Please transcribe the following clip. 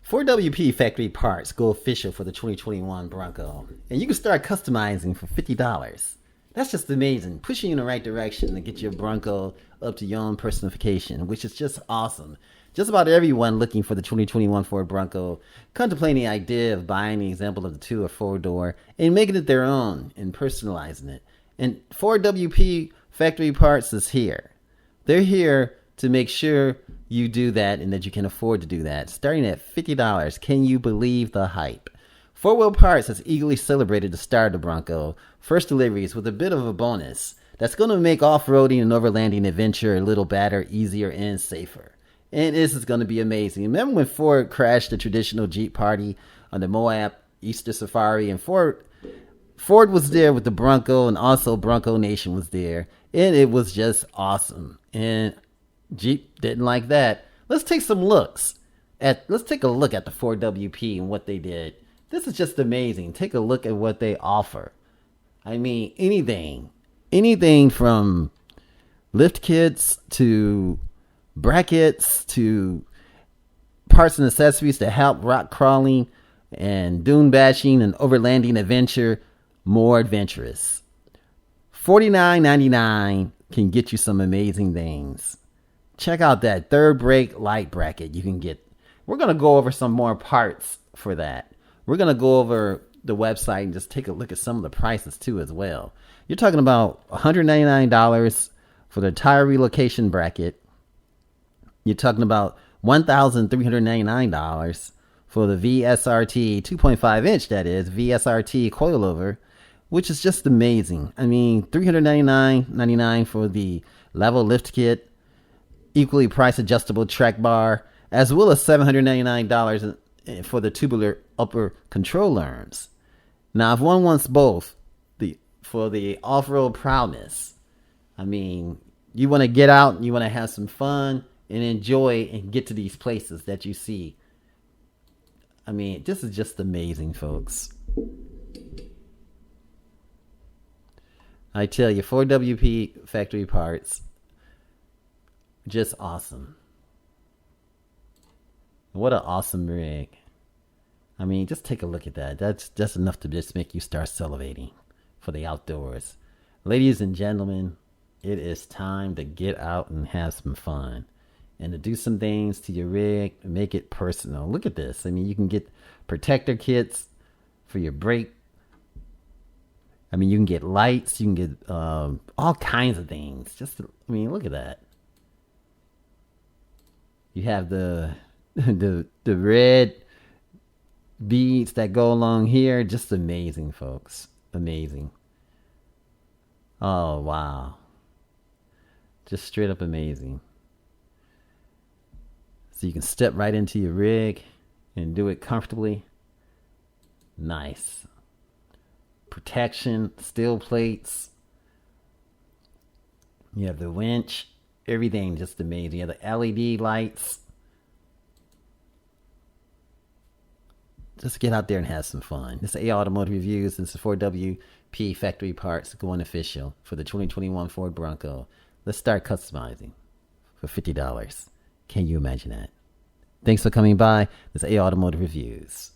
4WP factory parts go official for the 2021 Bronco, and you can start customizing for $50. That's just amazing, pushing you in the right direction to get your Bronco up to your own personification, which is just awesome. Just about everyone looking for the 2021 Ford Bronco, contemplating the idea of buying the example of the 2 or 4-door and making it their own and personalizing it. And 4WP factory parts is here. They're here to make sure you do that and that you can afford to do that. Starting at $50, can you believe the hype? 4 Wheel Parts has eagerly celebrated the start of the Bronco first deliveries with a bit of a bonus that's going to make off-roading and overlanding adventure a little better, easier, and safer. And this is going to be amazing. Remember when Ford crashed the traditional Jeep party on the Moab Easter Safari, and Ford was there with the Bronco, and also Bronco Nation was there, and it was just awesome. And Jeep didn't like that. Let's take a look at the 4WP and what they did. This is just amazing. Take a look at what they offer. I mean, anything from lift kits to brackets to parts and accessories to help rock crawling and dune bashing and overlanding adventure more adventurous. $49.99 can get you some amazing things. Check out that third brake light bracket you can get. We're going to go over some more parts for that. We're going to go over the website and just take a look at some of the prices too as well. You're talking about $199 for the tire relocation bracket. You're talking about $1,399 for the VSRT 2.5 inch, that is, VSRT coilover, which is just amazing. I mean, $399.99 for the level lift kit, equally price adjustable track bar, as well as $799 for the tubular upper control arms. Now, if one wants both, for the off-road proudness, I mean, you want to get out and you want to have some fun and enjoy and get to these places that you see. I mean, this is just amazing, folks. I tell you, 4WP factory parts, just awesome. What an awesome rig. I mean, just take a look at that. That's just enough to just make you start salivating for the outdoors. Ladies and gentlemen, it is time to get out and have some fun and to do some things to your rig and make it personal. Look at this. I mean, you can get protector kits for your brake. I mean, you can get lights. You can get all kinds of things. Look at that. You have the red beads that go along here. Just amazing, folks. Amazing. Oh, wow. Just straight up amazing. So you can step right into your rig and do it comfortably. Nice. Protection, steel plates. You have the winch. Everything just amazing. You have the LED lights. Just get out there and have some fun. This is A Automotive Reviews. This is 4WP factory parts going official for the 2021 Ford Bronco. Let's start customizing for $50. Can you imagine that? Thanks for coming by. This is A Automotive Reviews.